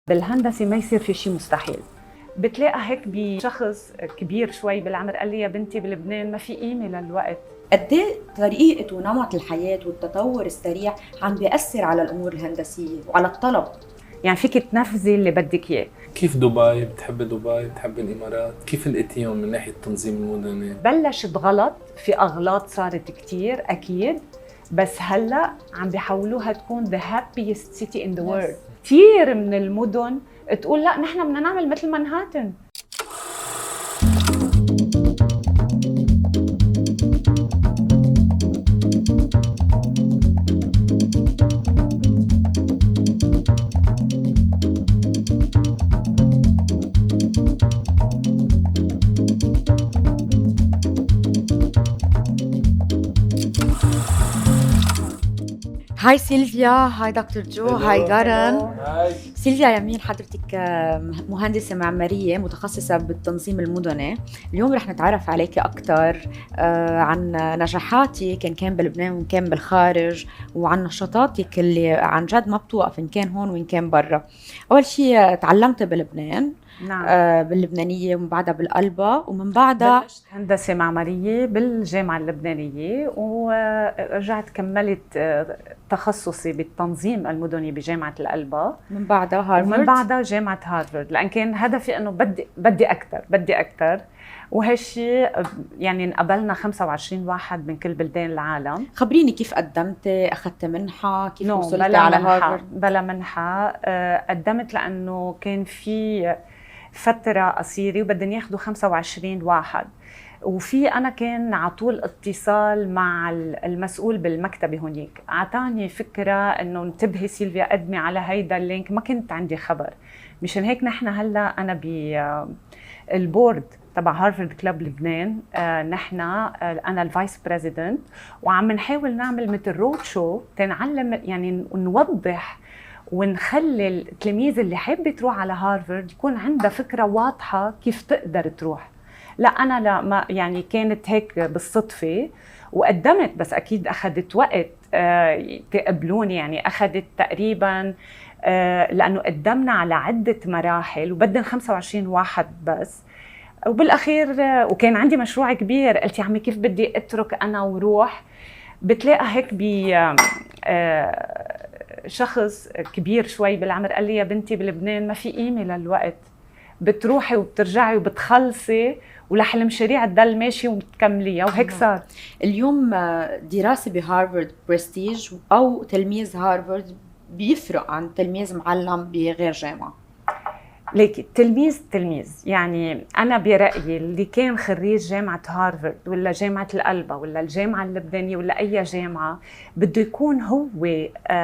بالهندسة ما يصير في شيء مستحيل. بتلاقى هيك بشخص كبير شوي بالعمر قال لي يا بنتي بلبنان ما في قيمة للوقت. قد ايه طريقة ونمط الحياة والتطور السريع عم بيأثر على الأمور الهندسية وعلى الطلب. يعني فيك تنفذي اللي بدك اياه. كيف دبي؟ بتحب الإمارات؟ كيف لقيتيهم من ناحية تنظيم المدن؟ بلشت غلط، في أغلاط صارت كتير أكيد، بس هلأ عم بيحولوها تكون the happiest city in the world. كتير من المدن تقول لا نحن بدنا نعمل مثل مانهاتن. هاي سيلفيا، هاي دكتور جو، هاي جارن. هاي سيلفيا يمين، حضرتك مهندسة معمارية متخصصة بالتنظيم المدني. اليوم رح نتعرف عليك أكثر عن نجاحاتك إن كان بلبنان وإن كان بالخارج، وعن نشاطاتك اللي عن جد ما بتوقف إن كان هون وإن كان برا. أول شيء تعلمت بلبنان. نعم. باللبنانية ومن بعدها بالقلبة، ومن بعدها بلشت هندسة معمارية بالجامعة اللبنانية، ورجعت كملت تخصصي بالتنظيم المدني بجامعة القلبة، من بعدها هارفارد، ومن بعدها جامعة هارفارد، لأن كان هدفي أنه بدي أكتر. وهالشي يعني انقبلنا 25 واحد من كل بلدان العالم. خبريني كيف قدمتي؟ أخذت منحة؟ كيف وصلتي بلا على منحة. هارفارد؟ بلا منحة. قدمت لأنه كان في فترة قصيرة وبدهم ياخدوا 25 واحد، وفي أنا كان عطول اتصال مع المسؤول بالمكتبة هونيك، عطاني فكرة إنه انتبهي سيلفيا قدمي على هيدا اللينك. ما كنت عندي خبر، مشان هيك نحن هلا أنا بالبورد تبع هارفارد كلاب لبنان. نحن أنا الفايس بريزيدنت، وعم نحاول نعمل مثل رود شو تنعلم، يعني نوضح ونخلي التلاميذ اللي حابة تروح على هارفارد يكون عندها فكرة واضحة كيف تقدر تروح. لا أنا لا، ما يعني كانت هيك بالصدفة وقدمت، بس أكيد أخذت وقت تقبلوني. يعني أخذت تقريباً لأنه قدمنا على عدة مراحل وبدن 25 واحد بس. وبالأخير وكان عندي مشروع كبير، قلت يا عمي كيف بدي أترك أنا وروح. بتلاقى هيك شخص كبير شوي بالعمر قال لي يا بنتي بلبنان ما في قيمة للوقت، بتروحي وبترجعي وبتخلصي ولح المشاريع تضل ماشي وبتكمليها، وهيك صار. اليوم دراسة بهارفارد برستيج، أو تلميذ هارفارد بيفرق عن تلميذ معلم بغير جامعة؟ ليكي تلميذ، يعني أنا برأيي اللي كان خريج جامعة هارفارد ولا جامعة القلبة ولا الجامعة اللبنانية ولا أي جامعة بده يكون هو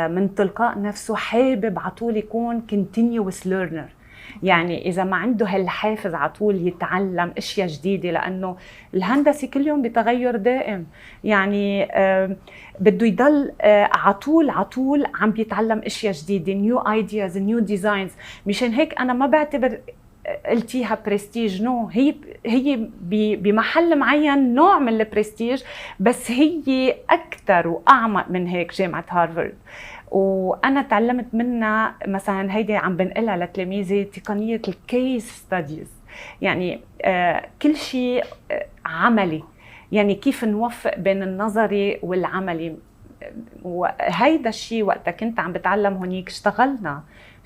من تلقاء نفسه حابب عطول يكون continuous learner. يعني إذا ما عنده هالحافز عطول يتعلم أشياء جديدة، لأنه الهندسة كل يوم بتغير دائم. يعني بده يضل عطول عم بيتعلم أشياء جديدة، new ideas new designs. مشان هيك أنا ما بعتبر قلتيها برستيج، هي بمحل معين نوع من البرستيج، بس هي أكتر وأعمق من هيك جامعة هارفارد. وأنا تعلمت منها مثلا هيدي عم بنقلها لتلاميذي، تقنية الكيس ستاديز، يعني كل شيء عملي، يعني كيف نوفق بين النظري والعملي. وهيدا الشيء وقتها كنت عم بتعلم هونيك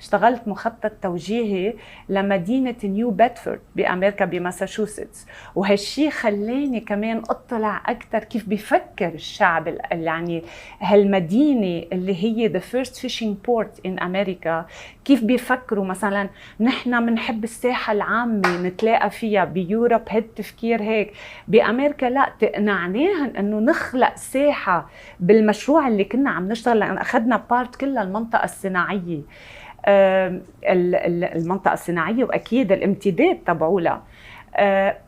اشتغلت مخطط توجيهي لمدينة نيو بيدفورد بأمريكا بماساتشوستس، وهالشي خلاني كمان اطلع أكتر كيف بيفكر الشعب، يعني هالمدينة اللي هي the first fishing port in أمريكا، كيف بيفكروا. مثلا نحن منحب الساحة العامة نتلاقى فيها، بيوروب هالتفكير هيك، بأمريكا لا، تقنعناهن انه نخلق ساحة بالمشروع اللي كنا عم نشتغل، لأن أخذنا بارت كلها المنطقة الصناعية، المنطقة الصناعية وأكيد الامتداد تبعولها.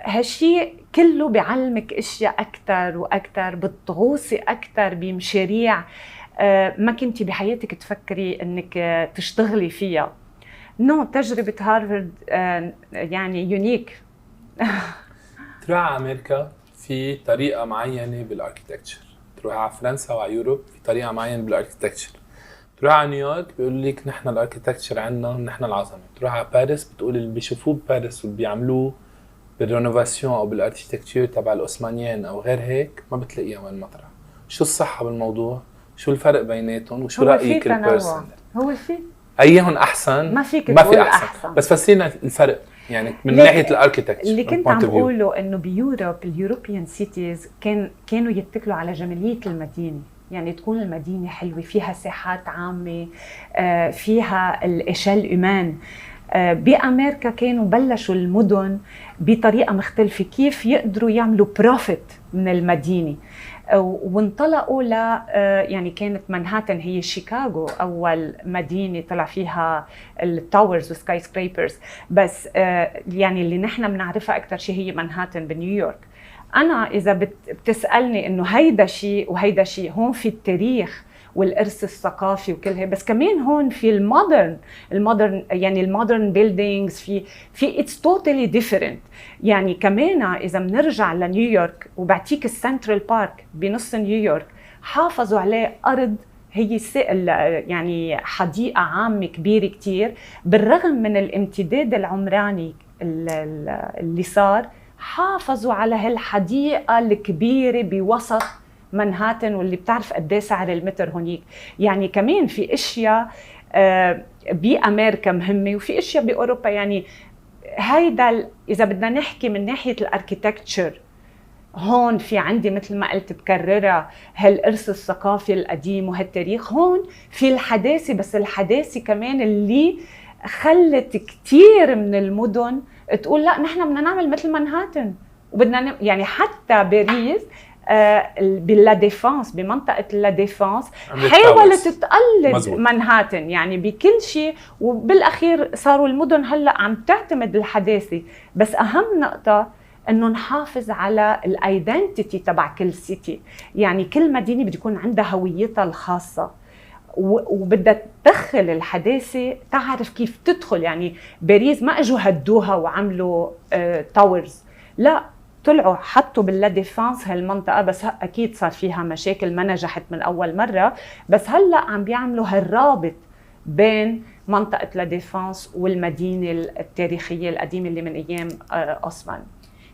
هالشي كله بيعلمك اشياء اكثر واكثر، بتغوصي اكثر بمشاريع ما كنتي بحياتك تفكري انك تشتغلي فيها. تجربة هارفارد يعني يونيك. تروح على أمريكا في طريقة معينة بالاركيتكتشر، تروح على فرنسا وعلى يوروب في طريقة معينة بالاركيتكتشر، تروح على نيويورك بيقول لك نحن الاركيتكتشر عندنا نحن العظمه، تروح على باريس بتقول اللي بيشوفوه بباريس واللي بيعملوه بالرينوفاسيون او بالاركيتكتشر تبع العثمانيين او غير هيك ما بتلاقيها وين مطرح. شو الصحه بالموضوع؟ شو الفرق بيناتهم؟ وشو رايك البيرسون؟ هو في ايهم احسن؟ ما فيك ما في تقول احسن. بس فسرينا الفرق يعني من ناحيه الاركيتكتشر. اللي كنت عم بقوله انه بيوروب اليوروبيان سيتيز كانوا يتكلوا على جماليه المدينه، يعني تكون المدينه حلوه فيها ساحات عامه، فيها الاشال امان. بأمريكا كانوا بلشوا المدن بطريقة مختلفة، كيف يقدروا يعملوا بروفيت من المدينة، وانطلقوا ل يعني كانت مانهاتن هي شيكاغو أول مدينة طلع فيها التاورز والسكاي سكريبرز، بس يعني اللي نحن بنعرفها أكثر شيء هي مانهاتن بنيويورك. أنا إذا بتسألني إنه هيدا شيء وهيدا شيء، هون في التاريخ والإرث الثقافي وكلها، بس كمان هون في المودرن يعني المودرن بيلدينجز في اتس توتالي ديفرنت. يعني كمان إذا بنرجع لنيويورك وبعطيك السنترال بارك بنص نيويورك، حافظوا عليه أرض هي يعني حديقة عامة كبيرة كتير، بالرغم من الامتداد العمراني اللي صار، حافظوا على هالحديقة الكبيرة بوسط مانهاتن، واللي بتعرف قد ايه سعر المتر هونيك. يعني كمان في اشياء بامريكا مهمه وفي اشياء باوروبا. يعني هيدا اذا بدنا نحكي من ناحيه الاركيتكتشر، هون في عندي مثل ما قلت بكررها هالارث الثقافي القديم وهالتاريخ. هون في الحداثه، بس الحداثه كمان اللي خلت كتير من المدن تقول لا نحن بدنا نعمل مثل مانهاتن وبدنا يعني حتى باريس باللا ديفانس، بمنطقة اللا ديفانس حاولت تقلد مانهاتن يعني بكل شيء، وبالأخير صاروا المدن هلأ عم تعتمد الحداثة. بس أهم نقطة إنه نحافظ على الايدنتيتي تبع كل سيتي، يعني كل مدينة بده يكون عندها هويتها الخاصة، وبدها تدخل الحداثة، تعرف كيف تدخل. يعني باريس ما اجوا هدوها وعملوا تاورز، لا، طلعوا حطوا باللا ديفانس هالمنطقة، بس أكيد صار فيها مشاكل ما نجحت من أول مرة، بس هلأ عم بيعملوا هالرابط بين منطقة لا ديفانس والمدينة التاريخية القديمة اللي من أيام عثمان.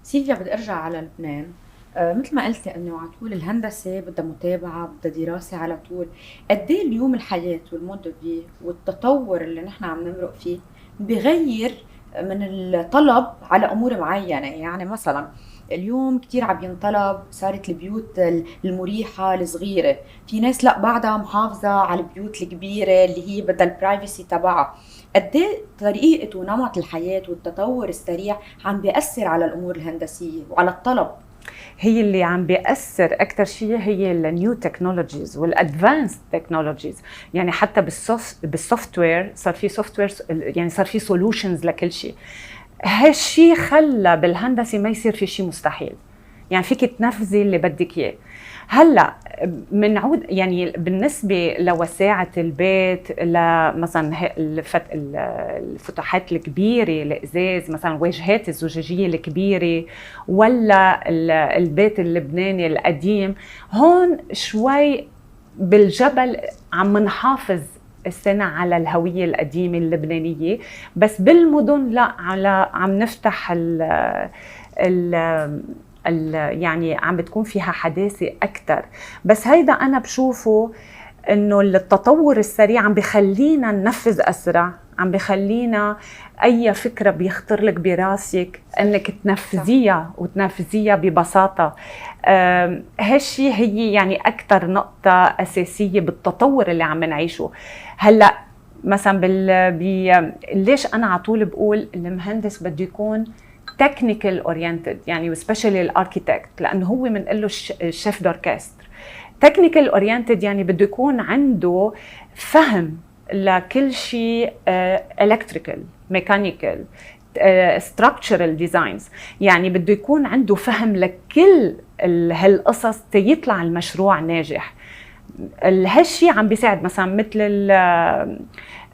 سيلفيا، بدي أرجع على لبنان. مثل ما قلتي انه على طول الهندسه بدها متابعه، بدها دراسه على طول. قد ايه اليوم الحياه والمود في والتطور اللي نحن عم نمرق فيه بغير من الطلب على امور معينه. يعني مثلا اليوم كتير عم ينطلب، صارت البيوت المريحه الصغيره، في ناس لا بعدها محافظه على البيوت الكبيره اللي هي بدها البرايفسي تبعها. قد ايه طريقه ونمط الحياه والتطور السريع عم بيأثر على الامور الهندسيه وعلى الطلب؟ هي اللي عم بيأثر أكتر شيء هي النيو تكنولوجيز والأدفانس تكنولوجيز. يعني حتى بالسوفت وير صار في سوفت وير، يعني صار في سولوشنز لكل شيء. هالشيء خلى بالهندسة ما يصير في شيء مستحيل، يعني فيك تنفذي اللي بدك إياه. هلا منعود يعني بالنسبه لوساعه البيت، لمثلا الفتحات الكبيره، الازاز مثلا، واجهات الزجاجيه الكبيره، ولا البيت اللبناني القديم، هون شوي بالجبل عم نحافظ السنة على الهوية القديمة اللبنانية، بس بالمدن لا، عم نفتح يعني عم بتكون فيها حداثة أكتر. بس هيدا أنا بشوفه إنه التطور السريع عم بخلينا ننفذ أسرع، عم بخلينا أي فكرة بيخطر لك براسك إنك تنفذيها وتنفذيها ببساطة. هالشي هي يعني أكتر نقطة أساسية بالتطور اللي عم نعيشه هلأ. مثلا ليش أنا عطول بقول المهندس بده يكون technical oriented، يعني especially الاركيتكت، لانه هو بنقول له الشيف دوركستر. technical oriented يعني بده يكون عنده فهم لكل شيء electrical mechanical structural designs، يعني بده يكون عنده فهم لكل هالقصص تيطلع المشروع ناجح. هالشيء عم بيساعد مثلا مثل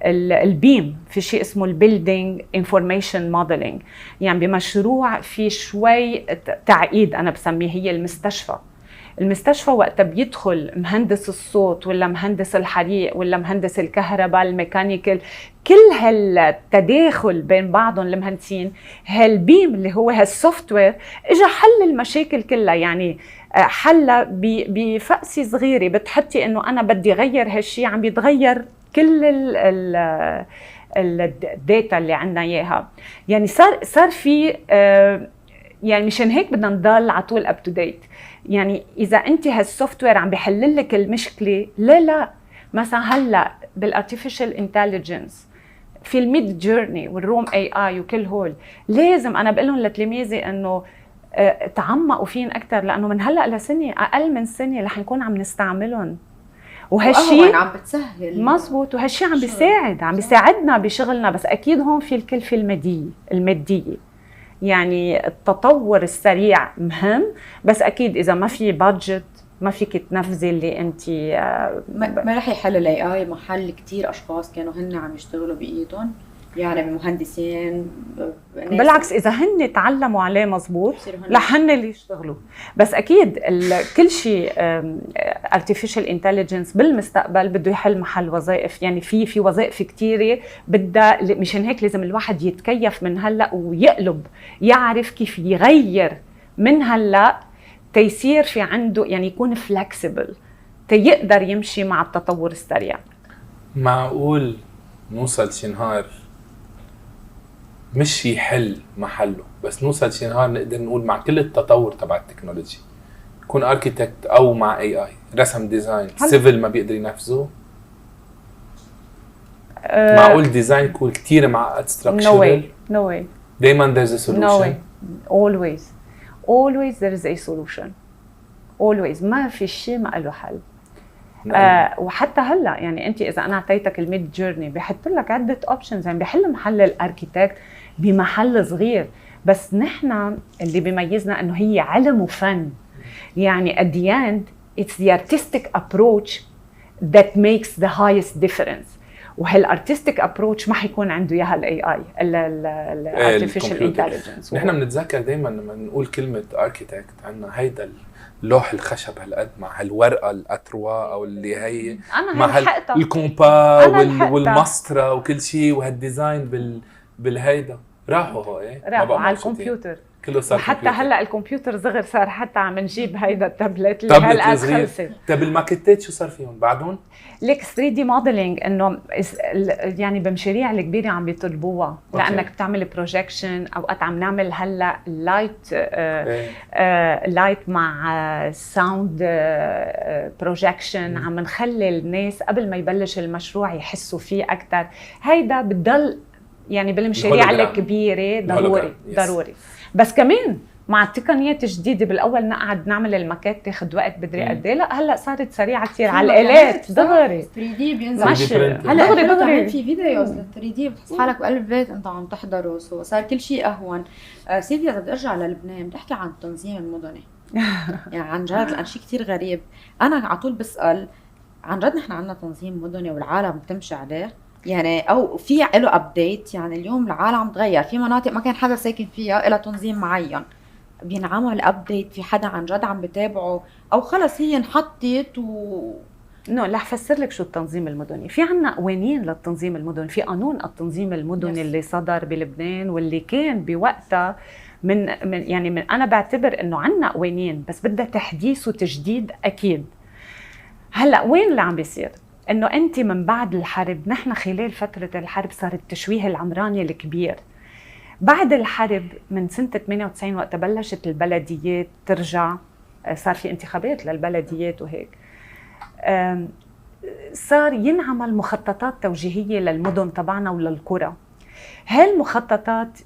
البيم في شيء اسمه البيلدينج انفورميشن موديلينج، يعني بمشروع في شوي تعقيد انا بسميه هي المستشفى. المستشفى وقت بيدخل مهندس الصوت ولا مهندس الحريق ولا مهندس الكهرباء الميكانيكال، كل هالتداخل بين بعضهم المهندسين، هالبيم اللي هو هالسوفت وير اجى حل المشاكل كلها. يعني حلها بفقسه صغيره، بتحطي انه انا بدي غير هالشيء، عم بيتغير كل الداتا اللي عندنا اياها. يعني صار في يعني مشان هيك بدنا نضل على طول اب تو ديت. يعني اذا انت هالسوفت وير عم بيحل لك المشكله، لا مثلا هلا بالارتفيشال انتليجنس في الميد جيرني والروم اي اي وكل هول، لازم انا بقول لهم لتلاميذي انه تعمقوا فين اكثر، لانه من هلا لسنه، اقل من سنه رح نكون عم نستعملهم. وهالشيء عم بتسهل مزبوط، وهالشيء عم بيساعدنا بشغلنا. بس اكيد هون في الكلفه الماديه. يعني التطور السريع مهم، بس اكيد اذا ما في بادجت ما فيك تنفذي اللي انت ما رح يحل الاي اي محل كتير اشخاص كانوا هن عم يشتغلوا بايدهم، يعني مهندسين. بالعكس اذا هن تعلموا عليه مزبوط رح هن اللي يشتغلوا. بس اكيد كل شيء artificial intelligence بالمستقبل بده يحل محل وظائف. يعني في وظائف كتيره بدها، مشان هيك لازم الواحد يتكيف من هلا ويقلب، يعرف كيف يغير من هلا تيصير في عنده، يعني يكون فلكسبل تيقدر يمشي مع التطور السريع. معقول نوصل شي نهار مش يحل محله، بس نوصل شي نهار نقدر نقول مع كل التطور تبع التكنولوجي يكون اركيتكت او مع اي اي رسم ديزاين سيفل ما بيقدر ينفذه؟ معقول ديزاين يكون كتير معقد ستراكشرال؟ No way. دايما there's a solution. No way. Always there is a solution. Always. ما في شيء ما له حل. وحتى هلا يعني انت اذا انا اعطيتك الميد جيرني بحط لك عده اوبشنز، يعني بحل محل الاركيتكت بمحل صغير. بس نحن اللي بيميزنا انه هي علم وفن. يعني at the end it's the artistic approach that makes the highest difference. وهالارتستيك ابروتش ما حيكون عنده اياها الاي اي الارتفيشال انتليجنس. نحن بنتذكر دائما لما نقول كلمه اركيتكت عندنا هيدا اللوح الخشب هالقد مع هالورقه الاتروا او اللي هي مع الكومبا والمسطره وكل شيء، وهالديزاين بالهيدا راحوا هو راحوا على الكمبيوتر كله صار. وحتى هلا الكمبيوتر صغر صار، حتى عم نجيب هيدا التابلت اللي هالقد خلصت. طيب الماكيتات شو صار فيهم بعدهم؟ ليك 3 دي موديلينج انه يعني بمشاريع الكبيره عم بيطلبوها، لانك بتعمل بروجكشن. اوقات عم نعمل هلا لايت مع ساوند بروجكشن، عم نخلي الناس قبل ما يبلش المشروع يحسوا فيه اكثر. هيدا بتضل يعني بالمشاريع الكبيره ضروري. بس كمان مع التقنيات الجديده، بالاول نقعد نعمل الماكيت تاخذ وقت بدري قد ايه، لا هلا صارت سريعه كثير على الالات دغري 3 دي بينزل. هلا دغري في فيديوز 3 دي بتحس حالك بقلب البيت انت عم تحضره، صار كل شيء اهون. سيدي اذا بدي ارجع للبنان بدي احكي عن التنظيم المدني. يعني عن جد لان شيء كثير غريب. انا على طول بسال عن جد نحن عندنا تنظيم مدني والعالم بتمشي عليه؟ يعني او في له ابديت؟ يعني اليوم العالم تغير، في مناطق ما كان حدا ساكن فيها لها تنظيم معين، بينعمل ابديت؟ في حدا عن جد عم بتابعه او خلص هي انحطت رح فسر لك شو التنظيم المدني. في عنا قوانين للتنظيم المدني، في قانون التنظيم المدني اللي صدر بلبنان واللي كان بوقتها من انا بعتبر انه عنا قوانين بس بدها تحديث وتجديد اكيد. هلا وين اللي عم بيصير؟ انه انت من بعد الحرب، نحن خلال فتره الحرب صار التشويه العمراني الكبير. بعد الحرب من سنه 98 وقت بلشت البلديات ترجع، صار في انتخابات للبلديات وهيك، صار ينعمل مخططات توجيهيه للمدن تبعنا وللقرى. هالمخططات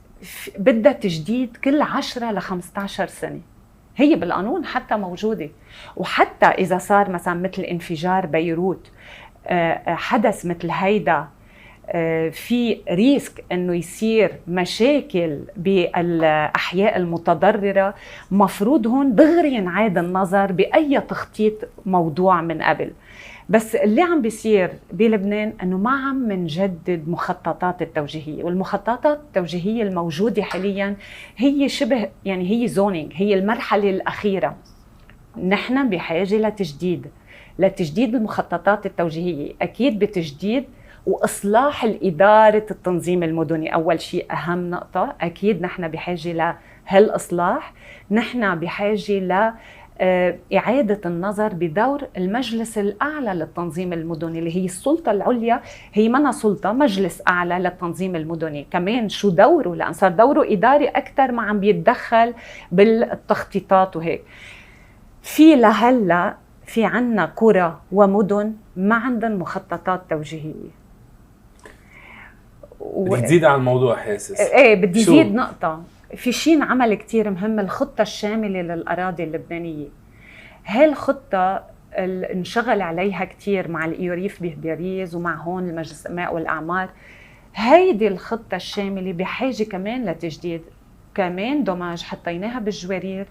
بدها تجديد كل 10 ل 15 سنه، هي بالقانون حتى موجوده. وحتى اذا صار مثلا مثل انفجار بيروت، حدث مثل هيدا، في ريسك انه يصير مشاكل بالاحياء المتضرره، مفروض هون دغري ينعاد النظر باي تخطيط موضوع من قبل. بس اللي عم بيصير بلبنان انه ما عم نجدد مخططات التوجيهيه، والمخططات التوجيهيه الموجوده حاليا هي شبه يعني هي زونينج، هي المرحله الاخيره. نحن بحاجة لتجديد المخططات التوجيهية، أكيد بتجديد وإصلاح الإدارة التنظيم المدني. أول شيء أهم نقطة، أكيد نحن بحاجة لهالإصلاح. نحن بحاجة إعادة النظر بدور المجلس الأعلى للتنظيم المدني اللي هي السلطة العليا، هي منا سلطة، مجلس أعلى للتنظيم المدني. كمان شو دوره؟ لأن صار دوره إداري أكثر، ما عم بيتدخل بالتخطيطات وهيك. في لهلا في عنا قرى ومدن ما عندن مخططات توجيهية. بدك تزيد على الموضوع حاسس؟ ايه بدي زيد نقطة. في شيء انعمل كتير مهم، الخطة الشاملة للأراضي اللبنانية. هاي الخطة انشغل عليها كتير مع الإيوريف بباريس ومع هون المجلس الإماء والأعمار. هيدي الخطة الشاملة بحاجة كمان لتجديد. كمان دوماج حطيناها بالجوارير،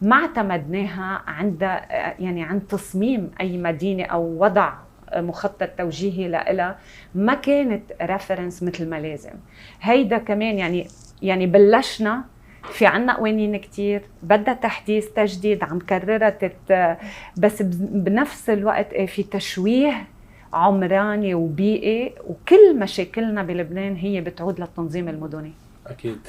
ما اعتمدناها عند تصميم أي مدينة أو وضع مخطط توجيهي لها، ما كانت ريفرنس مثل ما لازم. هيدا كمان يعني بلشنا في عنا قوانين كتير بدها تحديث تجديد، عم كررها بس بنفس الوقت في تشويه عمراني وبيئي، وكل مشاكلنا بلبنان هي بتعود للتنظيم المدني. أكيد.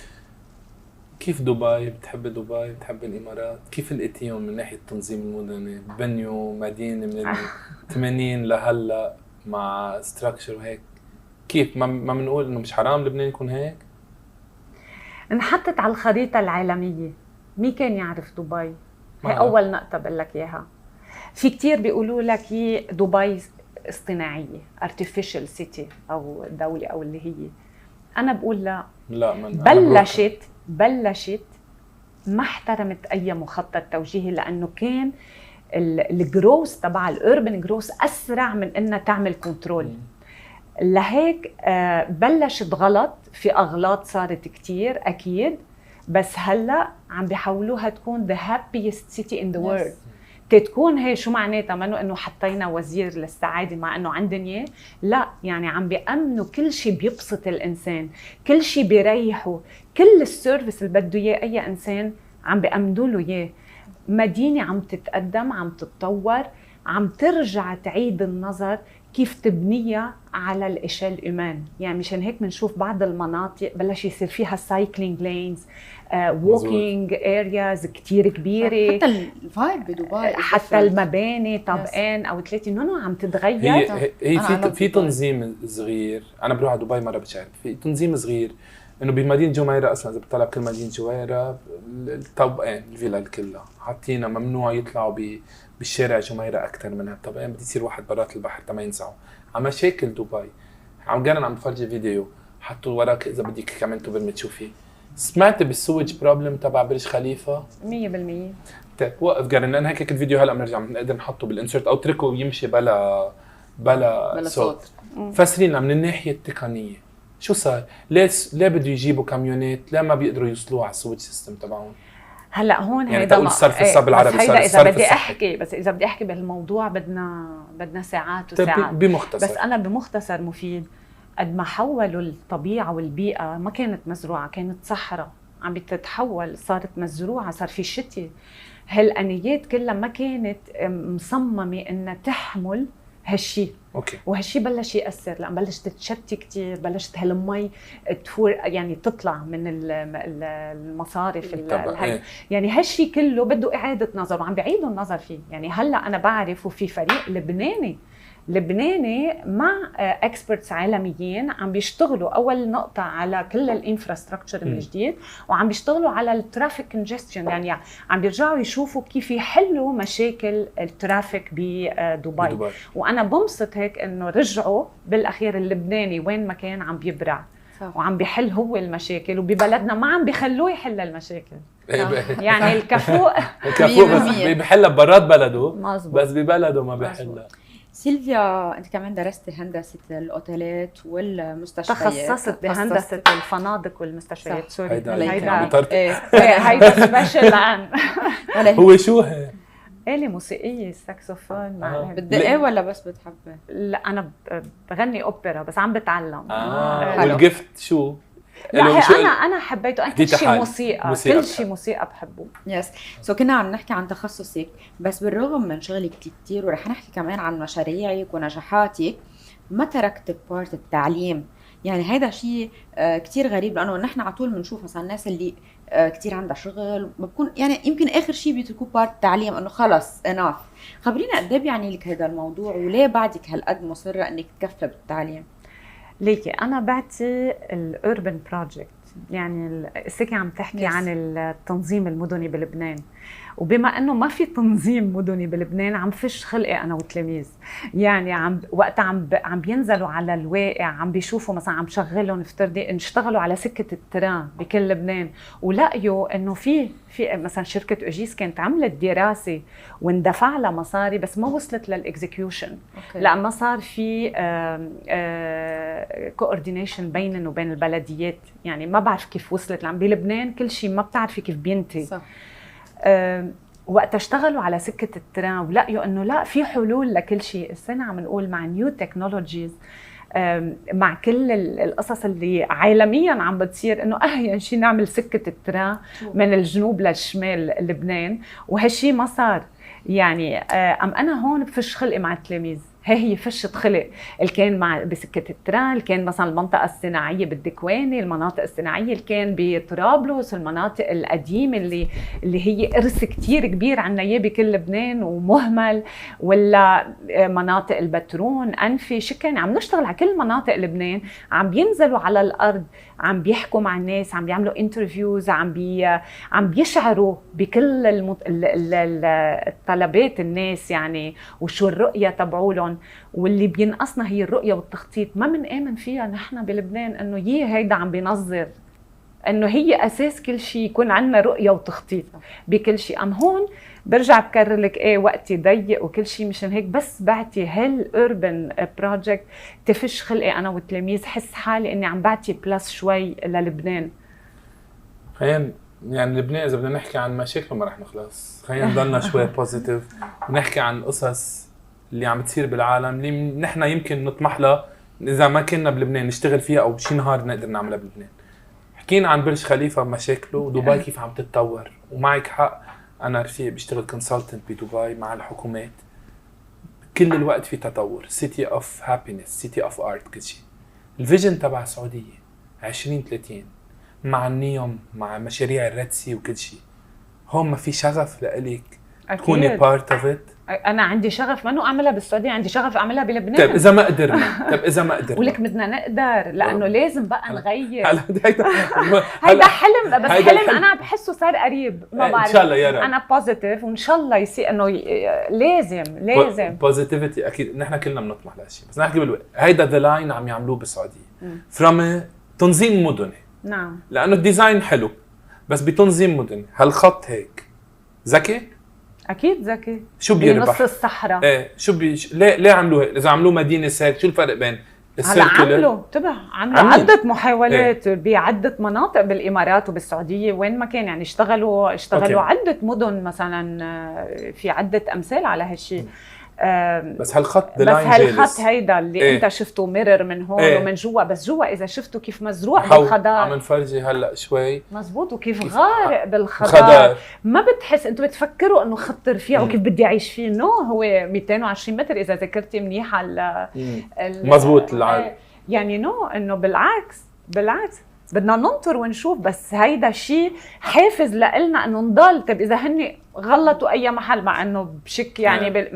كيف دبي؟ بتحب دبي؟ بتحب الإمارات؟ كيف لقيتيهم من ناحية التنظيم المدني؟ بنيوا مدينة من ال80 لهلا مع ستراكشر وهيك. كيف ما بنقول إنه مش حرام لبنان يكون هيك؟ انحطت على الخريطة العالمية، مين كان يعرف دبي؟ هي أول نقطة بقول لك إياها. في كتير بيقولوا لك هي دبي اصطناعية artificial city أو دولة أو اللي هي. أنا بقول لا بلشت ما احترمت أي مخطط توجيهي، لأنه كان الجروس تبع الأوربن جروس أسرع من إنها تعمل كنترول. لهيك بلشت غلط، في أغلاط صارت كتير أكيد، بس هلأ عم بيحاولوها تكون the happiest city in the world. تكون هي شو معناتها؟ منو انه حطينا وزير للسعاده مع انه عندن اياه، لا، يعني عم بيأمنوا كل شيء بيبسط الانسان، كل شيء بيريحه، كل السيرفيس اللي بده اياه اي انسان عم بيأمنوا له اياه. مدينه عم تتقدم، عم تتطور، عم ترجع تعيد النظر كيف تبنيها على الاشياء الإيمان. يعني مشان هيك بنشوف بعض المناطق بلش يصير فيها سايكلينج لينز، ووكينج ارياز كتير كبيره. حتى الفايب بدبي، حتى المباني طابقين او ثلاثه نونو عم تتغير. هي في تنظيم صغير. انا بروح على دبي مره بشهر، في تنظيم صغير انه بمدينه جميره اصلا اذا بتطلع بكل مدينه جميره الطابقين الفيلا كلها حاطينها ممنوع يطلعوا بالشارع جميره اكثر منها الطابقين، بده يصير واحد برات البحر تما ينزعوا. على مشاكل دبي عم بفرجي فيديو حطوا وراك اذا بدك كمان تبر تشوفي. سمعت بالسويج بروبلم تبع برج خليفه 100%. طيب وقف قرن، لان هيك الفيديو هلا بنرجع بنقدر نحطه بالانسرت او تركه يمشي بلا صوت. فسرينا من الناحيه التقنيه شو صار؟ ليه بده يجيبوا كاميونات؟ ليه ما بيقدروا يوصلوا على السويتش سيستم تبعهم؟ هلا هون يعني هيدا الصرف الصعب العربي صار اذا بدي احكي بهالموضوع بدنا ساعات وساعات. بمختصر. بس انا بمختصر مفيد. قد ما حولوا الطبيعه والبيئه، ما كانت مزروعه، كانت صحراء، عم بتتحول صارت مزروعه، صار في شتي. هالانيات كلها ما كانت مصممه انها تحمل هالشيء. اوكي. وهالشيء بلش ياثر، لان بلشت تتشتي كثير، بلشت هالمي تفور يعني تطلع من المصارف يعني هالشيء كله بده اعاده نظر، وعم بيعيدوا النظر فيه. يعني هلا انا بعرف وفي فريق لبناني مع اكسبرتس عالميين عم بيشتغلوا اول نقطه على كل الانفراستراكشر الجديد، وعم بيشتغلوا على الترافيك كونجستشن. يعني عم بيرجعوا يشوفوا كيف يحلوا مشاكل الترافيك بدبي. وانا بنبسط هيك انه رجعوا بالاخير اللبناني وين ما كان عم بيبرع صح. وعم بيحل هو المشاكل، وببلدنا ما عم بيخلوه يحل المشاكل. يعني الكفؤ بس بيحلها برات بلده مزبوط. بس ببلده ما بيحلها. سيلفيا، انت كمان درستي هندسه الاوتيلات والمستشفيات، تخصصت بهندسه الفنادق والمستشفيات. سوري هيدا سبيشال عن هو شو هي؟ آلة موسيقية، الساكسوفون. بدي ولا بس بتحبي؟ لا أنا بغني أوبرا بس عم بتعلم. والجفت شو؟ لا له هي شو انا حبيته، انا كل حديتها شيء حالي. موسيقى، موسيقى كل شيء موسيقى بحبه. يس سو كنا عم نحكي عن تخصصك، بس بالرغم من شغلك كتير ورح نحكي كمان عن مشاريعك ونجاحاتك، ما تركت بارت التعليم. يعني هيدا شيء كتير غريب، لانه نحن على طول بنشوف مثلا الناس اللي كتير عندها شغل بكون يعني يمكن اخر شيء بيتركوا بارت التعليم، انه خلص اناف. خبرينا قد ايه بيعني لك هذا الموضوع، وليه بعدك هالقد مصره انك تكفي بالتعليم؟ ليكي انا بعتي الاربن بروجكت، يعني السكي عم تحكي عن التنظيم المدني بلبنان، وبما انه ما في تنظيم مدني بلبنان عم فش خلقي انا وتلاميذ. يعني وقت عم بينزلوا على الواقع، عم بيشوفوا مثلا عم شغلهم افترضي نشتغلوا على سكه التران بكل لبنان، ولقيوا انه في مثلا شركه اوجيس كانت عملت دراسه واندفع لها مصاري بس ما وصلت للاكزيكيوشن، لان ما صار في كوردينيشن بيننا وبين البلديات. يعني ما بعرف كيف وصلت، لان بلبنان كل شيء ما بتعرفي كيف بينتهي. صح. وقت اشتغلوا على سكة التران ولقيوا انه لا في حلول لكل شيء. السنة عم نقول مع نيو تكنولوجيز، مع كل القصص اللي عالميا عم بتصير، انه اهين شيء نعمل سكة التران من الجنوب للشمال لبنان، وهالشيء ما صار. يعني انا هون بفش خلقي مع التلاميذ، هي فشة خلق اللي كان مع بسكة التران، اللي كان مثلا المنطقة الصناعية بالدكواني، المناطق الصناعية اللي كان بطرابلس، المناطق القديمة اللي هي إرث كتير كبير عنا إياه بكل لبنان ومهمل، ولا مناطق البترون، أنفي، شكن. عم نشتغل على كل مناطق لبنان، عم بينزلوا على الأرض، عم بيحكوا مع الناس، عم بيعملوا انترفيوز، عم بيشعروا بكل الطلبات الناس يعني، وشو الرؤية تبعولهم. واللي بينقصنا هي الرؤية والتخطيط، ما منآمن فيها نحن بلبنان انه هيدا عم بينظر، انه هي اساس كل شيء يكون عندنا رؤية وتخطيط بكل شيء. هون برجع بكرر لك وقتي ضيق وكل شيء، مشان هيك بس بعتي هالurban project تفش خلقي انا والتلاميذ، حس حالي اني عم بعتي بلس شوي للبنان. خلينا يعني لبنان اذا بدنا نحكي عن مشاكله ما رح نخلص، خلينا نضلنا شوي بوزيتيف ونحكي عن قصص اللي عم تصير بالعالم اللي نحن يمكن نطمح لها اذا ما كنا بلبنان نشتغل فيها، او شي نهار نقدر نعملها بلبنان. حكينا عن برج خليفه ومشاكله، ودبي كيف عم تتطور، ومعك حق. انا رفيق بيشتغل كونسلتنت بدبي مع الحكومات، كل الوقت في تطور. سيتي اوف هابينس، سيتي اوف ارت، كل شيء. الفيجن تبع السعوديه 2030 مع النيوم، مع مشاريع الريدسي وكل شيء. هون ما في شغف لإلك تكوني بارت اوف ات؟ انا عندي شغف منو اعملها بالسعوديه، عندي شغف اعملها بلبنان. طيب اذا ما قدرنا ولك بدنا نقدر، لانه لازم بقى نغير. هيدا حلم، بس حلم انا بحسه صار قريب، ما بعرف. ان شاء الله يا رب. انا بوزيتيف وان شاء الله يصير انه لازم بوزيتيفيتي. اكيد نحن كلنا بنطمح لهالشيء، بس نحكي بالوقت هيدا ذا لاين عم يعملوه بالسعوديه فروم تنظيم مدني. نعم، لانه الديزاين حلو، بس بتنظيم مدني هالخط هيك ذكي. اكيد ذكي. شو بيربح بنص الصحراء؟ شو ليه عملوه هيك؟ اذا عملوه مدينه سير، شو الفرق بين السيركلر؟ عملوا عدة محاولات بعدة مناطق بالامارات وبالسعوديه، وين ما كان يعني اشتغلوا عدة مدن مثلا، في عدة امثال على هالشيء. بس هالخط بس هالخط هيدا اللي انت شفته ميرر من هون ومن جوا، بس جوا اذا شفته كيف مزروع بالخضار، عم نفرجي هلا شوي مزبوط، وكيف غارق بالخضار. ما بتحس انتوا بتفكروا انه خط رفيع وكيف بدي اعيش فيه. هو 220 متر اذا ذكرتي منيح مزبوط يعني انه بالعكس بدنا ننطر ونشوف. بس هيدا شيء حافز لنا انه نضل. طيب اذا هن غلطوا اي محل، مع انه بشك يعني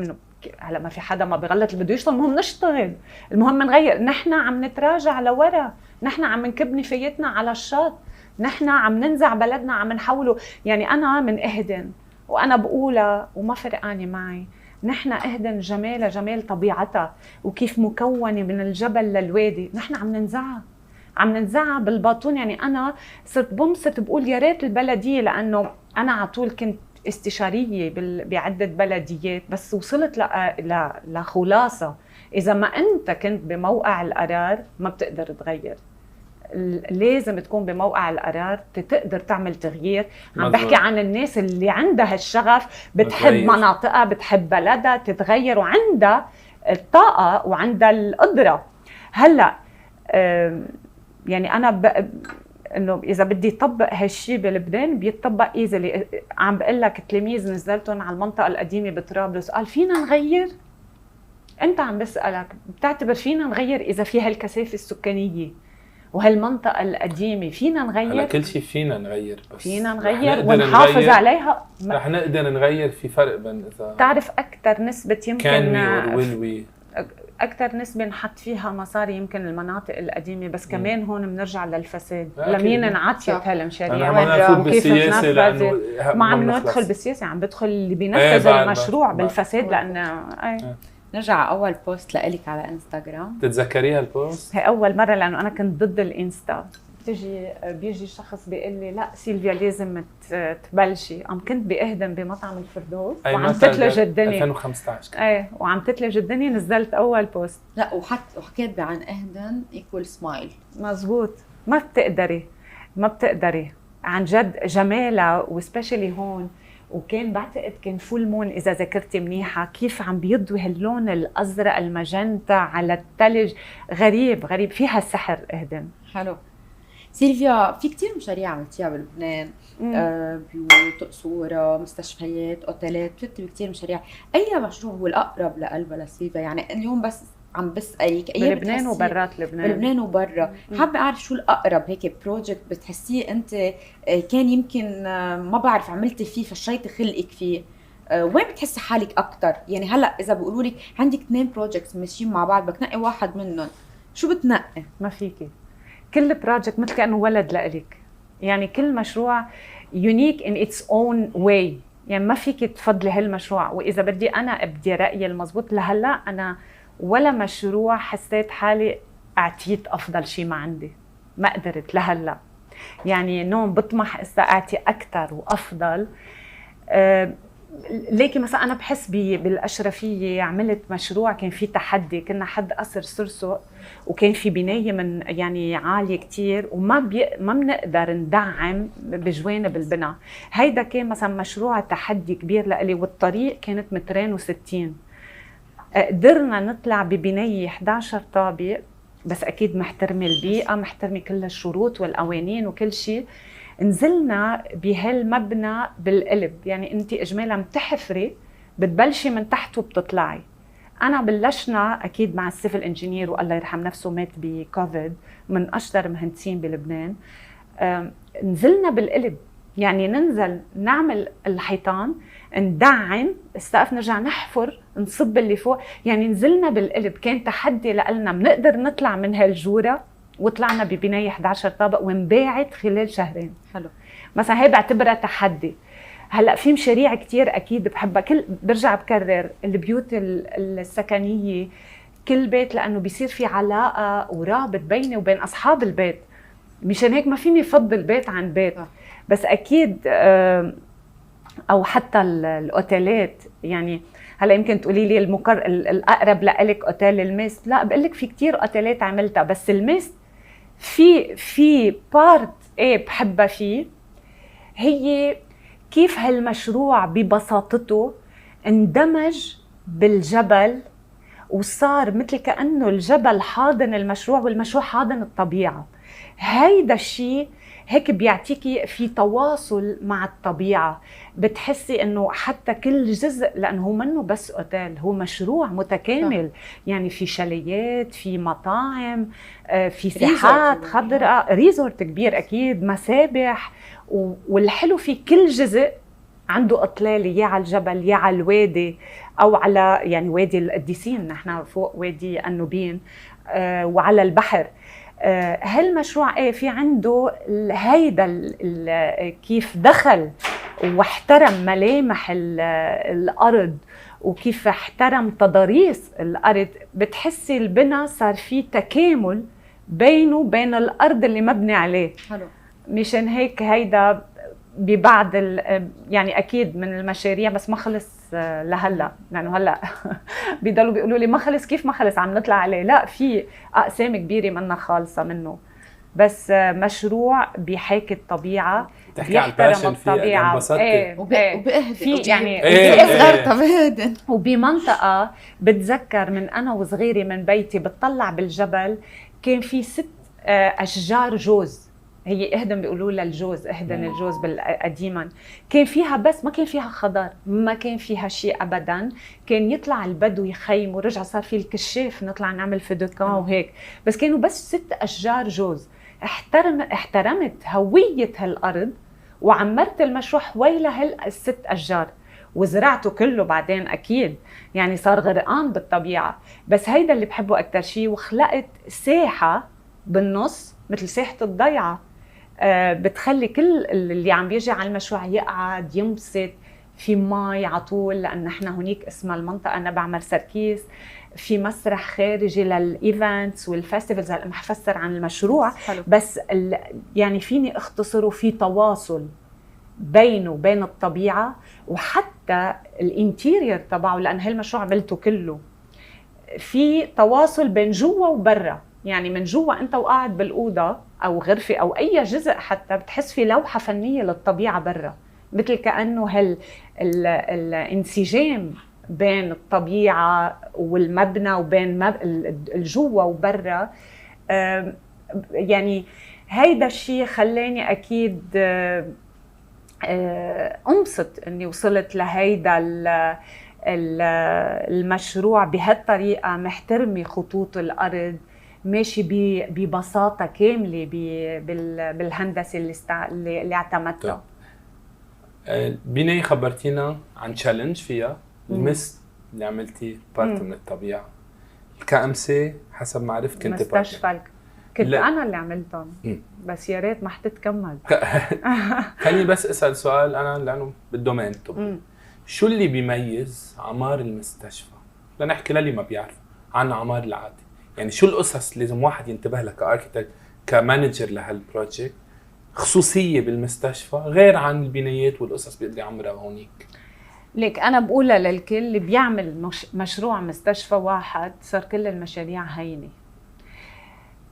هلا ما في حدا ما بغلط، اللي بده يشتغل. المهم نشتغل، المهم نغير. نحن عم نتراجع لورا، نحن عم نكب نفايتنا على الشاط، نحن عم ننزع بلدنا، عم نحوله. يعني انا من اهدن، وانا بقولها وما فرقاني معي، نحن اهدن جمالها جمال طبيعتها، وكيف مكونه من الجبل للوادي. نحن عم ننزعها بالباطون. يعني انا صرت بنبسط بقول يا ريت البلديه، لانه انا على طول كنت استشاريه بعده بلديات، بس وصلت لخلاصه. اذا ما انت كنت بموقع القرار ما بتقدر تغير. لازم تكون بموقع القرار تقدر تعمل تغيير. عم بحكي عن الناس اللي عندها الشغف، بتحب مناطقها، بتحب بلدها، تتغير، وعندها الطاقه وعندها القدره. هلا يعني انا انه اذا بدي اطبق هالشيء بلبنان بيتطبق ايزلي. عم بقول لك تلاميذ نزلتهم على المنطقه القديمه بطرابلس قال فينا نغير. انت عم بسالك بتعتبر فينا نغير اذا في هالكثافه السكانيه وهالمنطقه القديمه فينا نغير؟ هلا كل شيء فينا نغير، بس فينا نغير ونحافظ عليها. رح نقدر نغير. في فرق بين اذا تعرف اكثر نسبه يمكن كان وي اكثر نسبه نحط فيها مصاري يمكن المناطق القديمه، بس كمان هون بنرجع للفساد. لمين انعطيت هالمشاريع وين بالسياسه لانه ما عم ندخل بالسياسه، عم بدخل اللي بينفذ المشروع بالفساد. لانه نرجع اول بوست لإلك على انستغرام. تتذكريها البوست؟ هي اول مره لانه انا كنت ضد الانستا. بيجي شخص بيقول لي لا سيلفيا لازم تبلشي. كنت باهدم بمطعم الفردوس وعم تتلج الدنيا 2015 ايه وعم تتلج الدنيا. نزلت اول بوست. لا وحكيت عن اهدن ايكوال سمايل. مزبوط. ما بتقدري عن جد جمالها وسبيشلي هون. وكان بعتقد كان فول مون اذا ذاكرتي منيحه، كيف عم بيضوي هاللون الازرق المجنتا على الثلج. غريب فيها سحر اهدن. حلو. سيلفيا في كتير مشاريع عملتيها بلبنان، بيوت، قصورة، مستشفيات، اوتيلات، بتكتبي كتير مشاريع. اي مشروع هو الاقرب لقلبها لسيلفيا؟ يعني اليوم بس عم بسألك اي بلبنان وبرات لبنان. بلبنان وبرا. حابه اعرف شو الاقرب هيك بروجكت بتحسيه انت كان يمكن ما بعرف عملتي فيه فشيتي خلقك فيه، وين بتحسي حالك اكثر؟ يعني هلا اذا بيقولوا لك عندك 2 بروجكتس ماشيين مع بعض بدك تنقي واحد منهم، شو بتنقي؟ ما فيكي. كل بروجكت مثل كأنه ولد لإلك. يعني كل مشروع يونيك in its own way. يعني ما فيك تفضلي هالمشروع. وإذا بدي رأيي المضبوط لهلا، أنا ولا مشروع حسيت حالي أعطيت أفضل شيء ما عندي. ما قدرت لهلا. يعني نوم بطمح أعطي أكثر وأفضل. لكن مثلا أنا بحس بالأشرفية عملت مشروع كان فيه تحدي. كنا حد قصر سرسق وكان في بناية من يعني عالية كتير وما ما بنقدر ندعم بجوانب البناء. هيدا كان مثلا مشروع تحدي كبير لإلي. والطريق كانت 2.60 متر. قدرنا نطلع ببناية 11 طابق، بس أكيد محترمة البيئة، محترمة كل الشروط والقوانين وكل شيء. نزلنا بهالمبنى بالقلب. يعني انت اجمالا بتحفري بتبلشي من تحت وبتطلعي. انا بلشنا اكيد مع السيفل انجينير والله يرحم نفسه مات بكوفيد، من اشطر مهندسين بلبنان. نزلنا بالقلب. يعني ننزل نعمل الحيطان، ندعم السقف، نرجع نحفر، نصب اللي فوق. يعني نزلنا بالقلب. كان تحدي لنا بنقدر نطلع من هالجوره. وطلعنا ببناية 11 طابق وانباعت خلال 2 شهر. حلو. مثلا هي بعتبرها تحدي. هلا في مشاريع كتير اكيد بحبها. برجع بكرر البيوت السكنيه، كل بيت لانه بيصير في علاقه ورابط بيني وبين اصحاب البيت. مشان هيك ما فيني افضل بيت عن بيت. بس اكيد او حتى الاوتيلات. يعني هلا يمكن تقولي لي الاقرب لإلك اوتيل الميست. لا بقول لك في كتير اوتيلات عملتها، بس الميست في بارت بحبها فيه، هي كيف هالمشروع ببساطته اندمج بالجبل وصار مثل كأنه الجبل حاضن المشروع والمشروع حاضن الطبيعة. هيدا الشيء هيك بيعطيكي في تواصل مع الطبيعة. بتحسي انه حتى كل جزء، لانه هو منه بس اوتيل، هو مشروع متكامل. يعني في شاليات، في مطاعم، في ساحات خضراء، ريزورت كبير اكيد، مسابح. والحلو في كل جزء عنده اطلالة، يا على الجبل يا على الوادي او على يعني وادي القديسين، نحن فوق وادي النوبين، وعلى البحر. هالمشروع في عنده هيدا كيف دخل واحترم ملامح الأرض وكيف احترم تضاريس الأرض. بتحسي البناء صار فيه تكامل بينه وبين الأرض اللي مبني عليه. حلو. مشان هيك هيدا ببعض يعني اكيد من المشاريع، بس ما خلص لهلا. لانه هلا بيضلوا بيقولوا لي ما خلص. كيف ما خلص؟ عم نطلع عليه. لا، في اقسام كبيره منا خالصه منه، بس مشروع بيحاكي الطبيعه، تحكي عن الباشن الطبيعه. وبأهدن في يعني صغار بأهدن. وبمنطقه بتذكر من انا وصغيره من بيتي بتطلع بالجبل، كان في 6 اشجار جوز هي اهدم بيقولوا لها الجوز، اهدن الجوز قديما. كان فيها بس ما كان فيها خضار، ما كان فيها شيء ابدا. كان يطلع البدو يخيم ورجع صار في الكشاف نطلع نعمل فيدوكان وهيك، بس كانوا بس 6 اشجار جوز. احترمت هويه هالارض وعمرت المشروع حوالي هال6 اشجار وزرعته كله بعدين اكيد، يعني صار غرقان بالطبيعه. بس هيدا اللي بحبه اكثر شيء، وخلقت ساحه بالنص مثل ساحه الضيعه، بتخلي كل اللي عم بيجي على المشروع يقعد ينبسط في مي على طول، لان نحن هونيك اسمها المنطقه انا بعمل سركيس، في مسرح خارجي للايفنتس والفستيفالز. هلا ما حفسر عن المشروع حلو. بس يعني فيني اختصره، في تواصل بينه وبين الطبيعه، وحتى الانتيريور تبعه لان هالمشروع عملته كله في تواصل بين جوا وبرا. يعني من جوا انت وقاعد بالاوضه او غرفه او اي جزء حتى بتحس في لوحه فنيه للطبيعه برا، مثل كانه الانسجام بين الطبيعه والمبنى وبين الجوا وبرا. يعني هيدا الشيء خلاني اكيد انبسط اني وصلت لهيدا المشروع بهالطريقه، محترمه خطوط الارض، ماشي ببساطه كامله بالهندسه اللي اعتمدتها. بناء خبرتينا عن تشالنج فيها المست اللي عملتي بارت من الطبيعه. الكأمسة حسب ما عرفت كنت مستشفى كنت انا اللي عملتهم، بس يا ريت ما حتتكمل. خليني بس اسال سؤال انا لانه بالدومين الطبي، شو اللي بيميز عمار المستشفى؟ لنحكي للي ما بيعرف عن عمار العادي، يعني شو القصص لازم واحد ينتبه لها كاركيتكت كمانجر لهالبروجكت خصوصيه بالمستشفى غير عن البنايات والقصص بيقدر يعمرها هونيك؟ ليك انا بقولها للكل اللي بيعمل مشروع مستشفى واحد صار كل المشاريع هينه.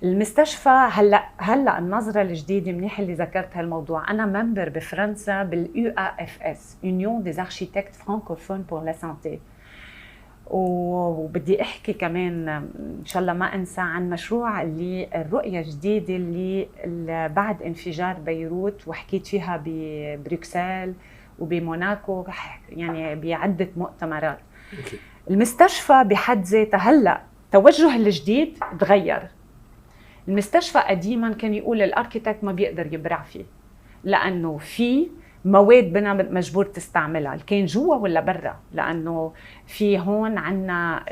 المستشفى هلا النظره الجديده منيح اللي ذكرت هالموضوع. انا ممبر بفرنسا باليو اف اس، Union des Architectes Francophones pour la Santé، وبدي احكي كمان ان شاء الله ما انسى عن مشروع اللي الرؤيه الجديده اللي بعد انفجار بيروت، وحكيت فيها ببروكسل وبموناكو، يعني بعده مؤتمرات. المستشفى بحد ذاتها هلا توجه الجديد تغير. المستشفى قديما كان يقول الاركيتكت ما بيقدر يبرع فيه لانه في مواد بنا مجبور تستعملها، كان جوا ولا برا، لانه في هون عنا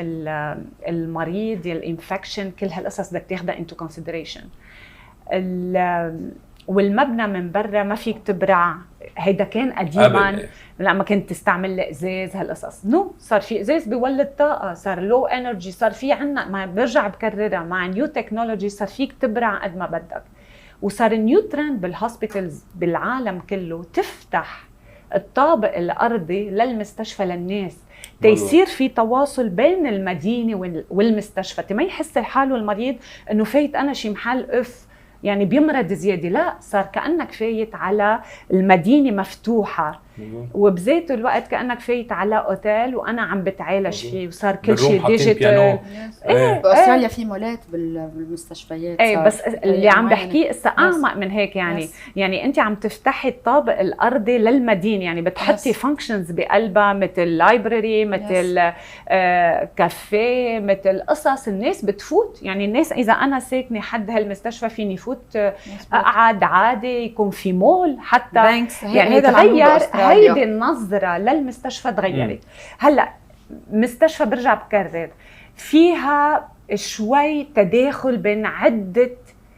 المريض الانفكشن، كل هالقصص بدك تاخذها انتو كونسيدريشن. والمبنى من برا ما فيك تبرع، هيدا كان قديما لما كنت تستعمل ازاز هالقصص. صار في ازاز بيولد طاقه، صار لو انرجي، صار في عنا ما برجع بكررها مع نيو تكنولوجي، صار فيك تبرع قد ما بدك. وصار النيو ترند بالهوسبيتالز بالعالم كله تفتح الطابق الارضي للمستشفى للناس، تيصير في تواصل بين المدينه والمستشفى، ما يحس حاله المريض انه فايت انا شي محل يعني بيمرض زياده، لا صار كانك فايت على المدينه مفتوحه، وبذات الوقت كانك فايت على اوتيل وانا عم بتعالج فيه، وصار كل شيء ديجيتال. باستراليا في مولات بالمستشفيات. بس اللي عم بحكيه هسه اعمق من هيك، يعني انت عم تفتحي الطابق الارضي للمدينه، يعني بتحطي فانكشنز بقلبها مثل لايبراري، مثل كافيه، مثل قصص الناس بتفوت. يعني الناس اذا انا ساكنه حد هالمستشفى فيني فوت اقعد عادي، يكون في مول حتى، يعني تغير هيدي النظرة للمستشفى تغيرت. هلا مستشفى برجع بكرر فيها شوي تداخل بين عدة،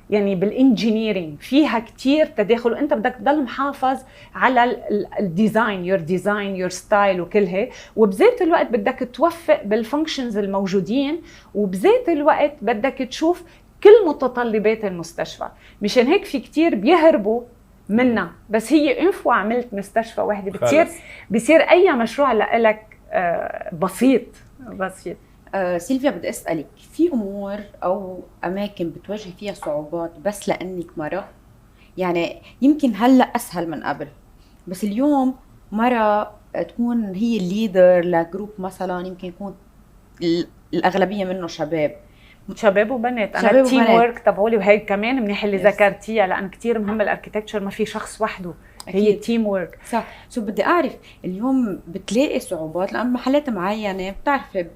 يعني بالانجينيرينج فيها كتير تداخل، وانت بدك تضل محافظ على الديزاين، يور ستايل وكل هيك، وبذات الوقت بدك توفق بالفانكشنز الموجودين، وبذات الوقت بدك تشوف كل متطلبات المستشفى. مشان هيك في كتير بيهربوا منا، بس هي انفو عملت مستشفى واحدة بصير اي مشروع لك بسيط. سيلفيا بدي اسالك، في امور او اماكن بتواجه فيها صعوبات بس لانك مرة؟ يعني يمكن هلا اسهل من قبل، بس اليوم مرة تكون هي الليدر لجروب مثلا، يمكن يكون الاغلبيه منه شباب، شباب وبنات. انا شباب التيم وبنات. ورك تبعولي، وهي كمان منيح اللي Yes. ذكرتيها، لان كتير مهم الاركيتكتشر، ما في شخص وحده، هي أكيد. تيم ورك. صح. شو بدي اعرف اليوم بتلاقي صعوبات لان محلات معينه بتعرفي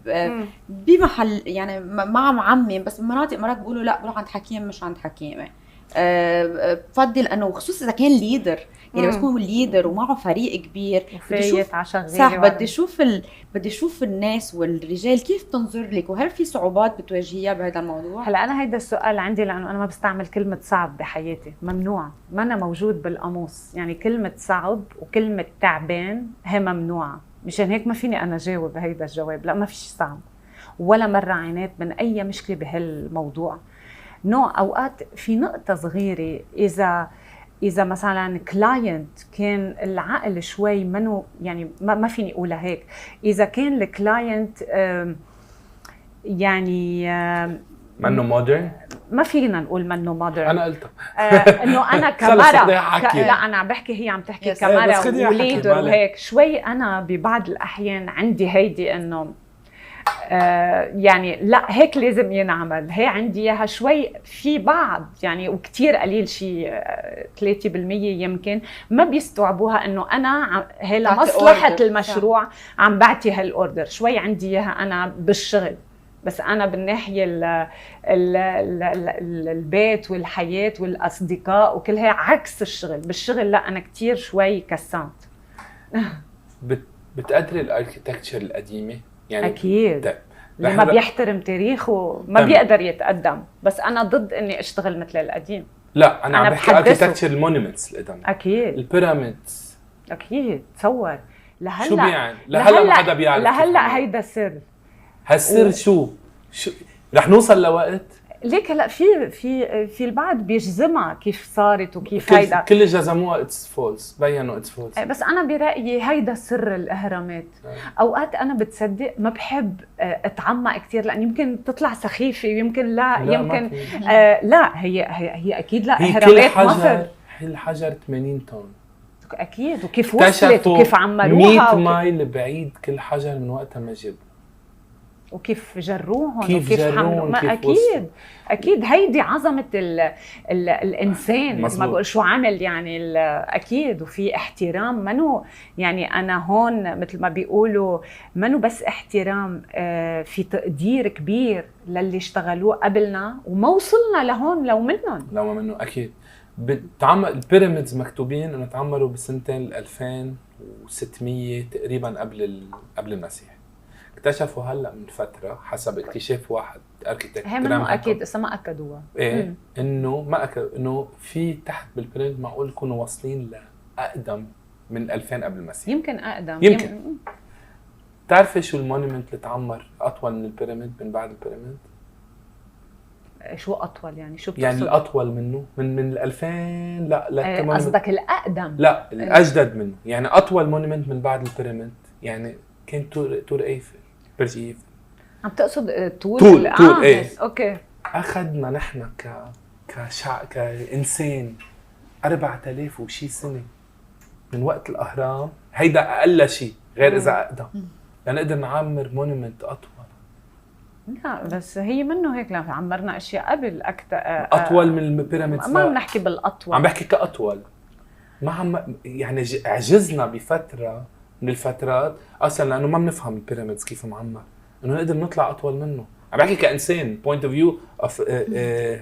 بمحل يعني مع معمم، بس بمناطق مرات بيقولوا لا بروح عند حكيم مش عند حكيمه. بفضل انه خصوصا اذا كان ليدر، يعني بس يكون ليدر ومعه فريق كبير وفايت على شغله. صح. بدي اشوف الناس والرجال كيف تنظر لك، وهل في صعوبات بتواجهيها بهذا الموضوع؟ هلا انا هيدا السؤال عندي لانه انا ما بستعمل كلمه صعب بحياتي، ممنوع، ما أنا موجود بالقاموس. يعني كلمه صعب وكلمه تعبان هي ممنوعه، مشان هيك ما فيني انا جاوب هيدا الجواب. لا، ما فيش صعب ولا مره عانيت من اي مشكله بهالموضوع. نوع اوقات في نقطه صغيره، اذا مثلا كلاينت كان العقل شوي منه، يعني ما فيني اقولها هيك، اذا كان الكلاينت يعني منه مودرن، ما فينا نقول منه مودرن. انا قلتها انه انا خلص كمرة بدي أحكي. لا انا عم بحكي، هي عم تحكي Yes. كمرة بس خليني أحكي، وليدر مالك. وهيك شوي. انا ببعض الاحيان عندي هيدي انه يعني لا هيك لازم ينعمل، هي عندي اياها شوي في بعض، يعني وكتير قليل، شيء 3% يمكن ما بيستوعبوها انه انا هي لمصلحة المشروع عم بعطي هالاوردر. شوي عندي اياها انا بالشغل، بس انا بالناحيه البيت والحياه والاصدقاء وكلها عكس الشغل. بالشغل لا انا كتير شوي كسانت. بتقدري الاركيتكتشر القديمه يعني؟ اكيد. اللي ما بيحترم تاريخه ما بيقدر يتقدم، بس انا ضد اني اشتغل مثل القديم. لا انا عم بحكي اركيتكتشر المونيومنتس القدام، اكيد البيراميدز. اكيد. تصور لهلا شو بيعني؟ لهلا ما حدا بيعرف. لهلا هيدا سر. هالسر شو رح نوصل لوقت ليك هلا في البعض بيجزمها كيف صارت وكيف هيدا كل اللي جزموها اتس فولس، بينوا اتس فولس. بس انا برايي هيدا سر الاهرامات. اوقات انا بتصدق ما بحب اتعمق كثير، لان يمكن تطلع سخيفه، يمكن لا يمكن لا هي اكيد لا. اهرامات مصر كل حجر 80 طن اكيد، وكيف وصلت وكيف عملوها 100 مايل بعيد كل حجر من وقتها ما جاب، وكيف جروهم كيف حملوا. ما اكيد اكيد هيدي عظمه الانسان. ما بقول شو عمل يعني اكيد. وفي احترام، منو يعني انا هون مثل ما بيقولوا منو بس احترام، في تقدير كبير للي اشتغلوه قبلنا وما وصلنا لهون لو منهم اكيد. بتعمل البيراميدز مكتوبين انه تعمروا بسنتين 2600 تقريبا قبل المسيح. اكتشفوا هلا من فتره حسب اكتشاف واحد اركيتكت اكيد اسا ما اكدوها ايه انه ما انه في تحت بالبيراميد معقول يكونوا واصلين لاقدم من 2000 قبل المسيح. يمكن اقدم. يمكن. بتعرفي شو المونيمنت اللي تعمر اطول من البيراميد من بعد البيراميد؟ شو اطول يعني؟ شو يعني الاطول منه من 2000 لا قصدك الاقدم؟ لا الاجدد منه، يعني اطول مونيمنت من بعد البيراميد يعني كان تور ايفل، برج ايفل. عم تقصد طول ايه. اوكي. اخذنا نحن كانسان 4000 وشي سنه من وقت الاهرام، هيدا اقل شيء غير اذا اقدم لنقدر نعمر مونيمنت اطول. لا بس هي منه هيك، لما عمرنا اشياء قبل اكثر اطول من البيراميدز. ما عم نحكي بالاطول، عم بحكي كاطول. ما عم يعني عجزنا بفتره من الفترات اصلا لانه ما بنفهم البيراميدز كيف معمر انه نقدر نطلع اطول منه. عم بحكي كانسان بوينت اوف فيو اوف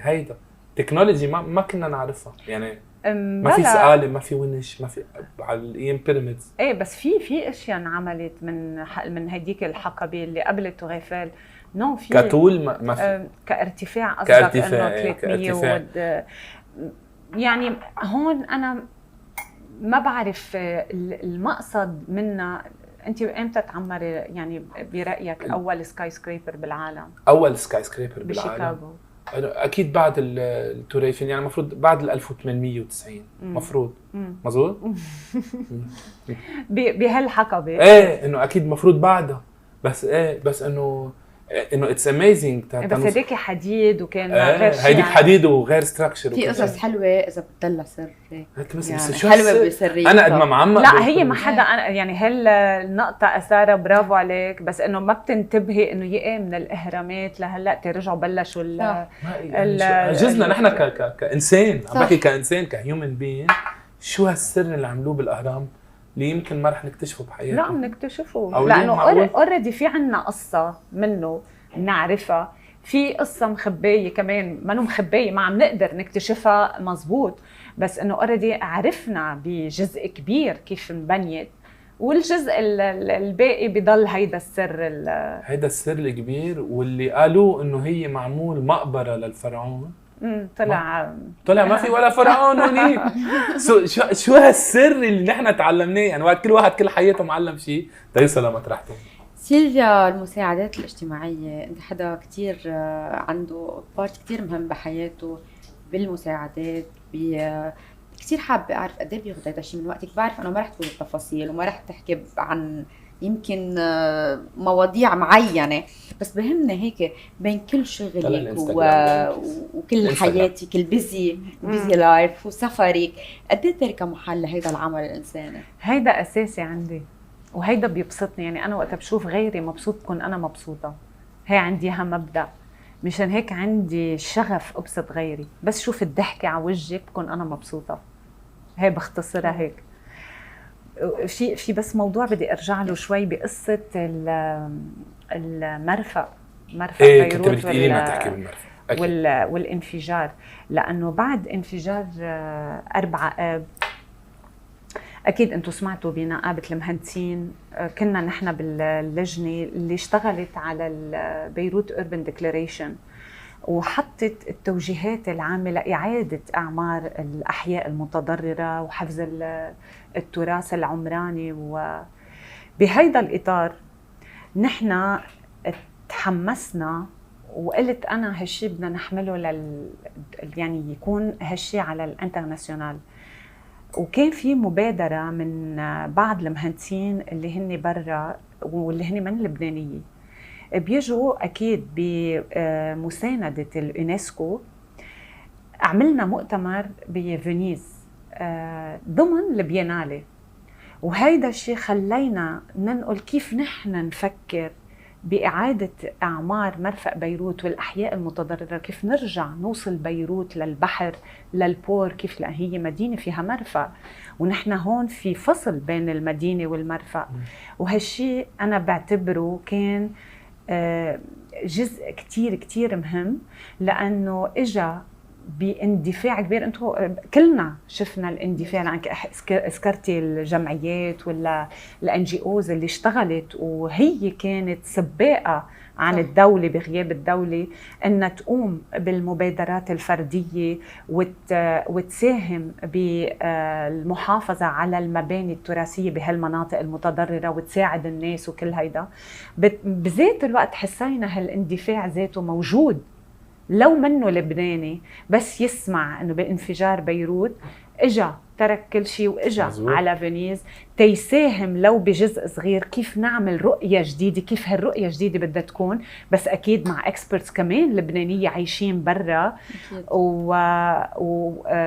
هيدا تكنولوجي ما كنا نعرفها يعني. ما في سقاله، ما في ونش، ما في على الايام بيراميدز. ايه بس في اشياء انعملت من هديك الحقبه اللي قبل توغيفل. نو في كطول ما في كارتفاع قصدك انه 300 يعني هون انا ما بعرف المقصد منا. انت امتى تعمري يعني برايك اول سكاي سكريبر بالعالم؟ اول سكاي سكريبر بالعالم بشيكاغو اكيد بعد التوريفل، يعني المفروض بعد 1890 مفروض. مظبوط. بهالحقبه ايه انه اكيد مفروض بعدها، بس ايه بس انه انه اتس اميزنج. بس هديك حديد وكان غير شيء هيديك حديد وغير ستراكشر. في قصص حلوه اذا بتطلع سر هيك بس يعني شو حلوه بسريه. انا قد ما معمق لا هي ما حدا يعني هالنقطه اثاره برافو عليك، بس انه ما بتنتبهي انه يا من الاهرامات لهلا ترجعوا بلشوا جزنا نحن كانسان، عم بحكي كانسان كهيومن بين، شو هالسر اللي عملوه بالاهرام اللي يمكن ما رح نكتشفه بحياتنا. لا بنكتشفه لانه اوريدي في عنا قصه منه بنعرفها، في قصه مخبيه كمان ما مخبيه ما عم نقدر نكتشفها مزبوط، بس انه اوريدي عرفنا بجزء كبير كيف انبنيت، والجزء الباقي بضل هيدا السر الكبير. واللي قالوا انه هي معمول مقبره للفرعون طلع ما في ولا فرعون هونيك. شو هالسر اللي نحن تعلمناه؟ يعني وقت كل واحد كل حياته معلم شيء تيوصل لمطرحته. سيلفيا، المساعدات الاجتماعية، انت حدا كتير عنده بارت كتير مهم بحياته بالمساعدات، كتير حابة اعرف قد ايه بياخذ هذا الشيء من وقتك. بعرف انه ما رح تقول التفاصيل وما رح تحكي عن يمكن مواضيع معينة، بس بهمنا هيك بين كل شغلك وكل حياتك البيزي لايف وسفرك، قد ايه تركة محل لهيدا العمل الانساني؟ هيدا اساسي عندي وهيدا بيبسطني. يعني انا وقت بشوف غيري مبسوط بكون انا مبسوطة. هي عندي مبدأ، مشان هيك عندي شغف ابسط غيري، بس شوف الضحكة على وجهك بكون انا مبسوطة. هي بختصرها هيك. في بس موضوع بدي ارجع له شوي بقصه المرفأ بيروت. كنت بدي تقولي ما تحكي بالمرفأ والانفجار، لانه بعد انفجار 4 آب اكيد انتم سمعتوا بنقابه المهندسين، كنا نحن باللجنه اللي اشتغلت على بيروت أوربن ديكلاريشن وحطت التوجيهات العامة لإعادة أعمار الأحياء المتضررة وحفظ التراث العمراني. وبهيدا الإطار نحن تحمسنا وقلت أنا هالشي بدنا نحمله يعني يكون هالشي على الانترناسيونال. وكان في مبادرة من بعض المهندسين اللي هن برا واللي هن من لبنانية، بيجوا أكيد بمساندة اليونسكو. عملنا مؤتمر بفينيس ضمن البيانالي، وهيدا الشيء خلينا ننقل كيف نحن نفكر بإعادة أعمار مرفأ بيروت والأحياء المتضررة، كيف نرجع نوصل بيروت للبحر للبور، كيف لأن هي مدينة فيها مرفأ ونحن هون في فصل بين المدينة والمرفأ. وهالشيء أنا بعتبره كان جزء كتير كتير مهم، لأنه إجا باندفاع كبير. انتو كلنا شفنا الاندفاع، لأنك اسكرتي الجمعيات ولا الNGOs اللي اشتغلت وهي كانت سباقة عن الدولة بغياب الدولة أنها تقوم بالمبادرات الفردية وتساهم بالمحافظة على المباني التراثية بهالمناطق المتضررة وتساعد الناس وكل هيدا. بذات الوقت حسينا هالاندفاع ذاته موجود، لو منه لبناني بس يسمع انه بانفجار بيروت اجا ترك كل شيء واجا على فينيس تيساهم لو بجزء صغير كيف نعمل رؤية جديدة، كيف هالرؤية الجديدة بدها تكون، بس اكيد مع اكسبرتس كمان لبنانية عايشين برا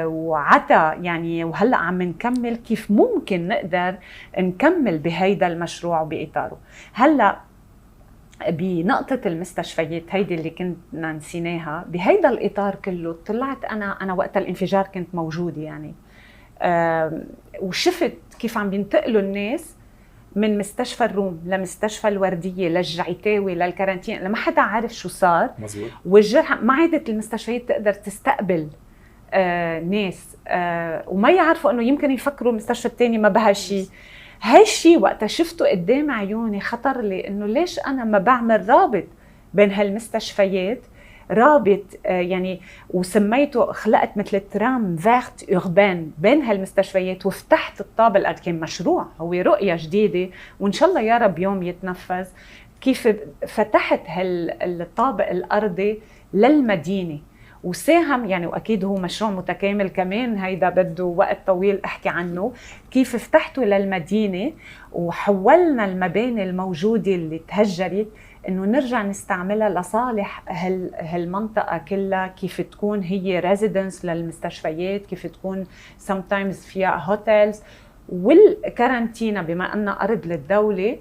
وعتا يعني. وهلا عم نكمل كيف ممكن نقدر نكمل بهيدا المشروع وبإطاره. هلا بنقطة المستشفيات هيدي اللي كنا نسيناها بهيدا الإطار كله، طلعت أنا وقت الانفجار كنت موجودة يعني، وشفت كيف عم بينتقلوا الناس من مستشفى الروم لمستشفى الوردية للجعيتاوي للكارانتين، لما حدا عارف شو صار. والجرح ما عادت المستشفيات تقدر تستقبل ناس وما يعرفوا أنه يمكن يفكروا المستشفى التاني ما بها شيء. هالشي وقت شفته قدام عيوني خطر لي انه ليش انا ما بعمل رابط بين هالمستشفيات، رابط يعني وسميته خلقت مثل ترام فيرت اوربان بين هالمستشفيات، وفتحت الطابق الارضي. كان مشروع هو رؤية جديدة وان شاء الله يا رب يوم يتنفذ. كيف فتحت هالطابق الارضي للمدينة وساهم يعني، واكيد هو مشروع متكامل كمان، هيدا بده وقت طويل احكي عنه. كيف فتحته للمدينه وحولنا المباني الموجوده اللي تهجرت انه نرجع نستعملها لصالح هالمنطقه كلها، كيف تكون هي ريزيدنس للمستشفيات، كيف تكون sometimes فيها هوتيلز. والكارانتينا بما انها ارض للدوله،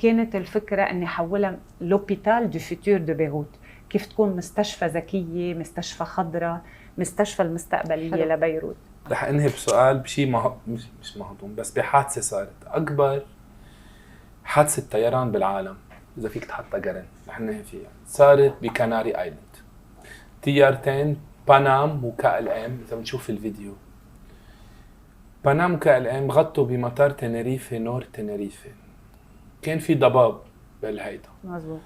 كانت الفكره اني احولها لوبيتال دو فيتور دو بيروت، كيف تكون مستشفى ذكيه، مستشفى خضراء، مستشفى المستقبليه حلو. لبيروت. رح انهي بسؤال بشيء مش مهضوم، بس بحادثه صارت، اكبر حادثه طيران بالعالم اذا فيك تحطها قرن رح ننهي فيها، صارت بكناري ايلاند. طيارتين بانام وكا ال ام، اذا بنشوف الفيديو بانام وكا ال ام غطوا بمطار تنريفه نور تنريفه، كان في ضباب بالهيدا، مزبوط.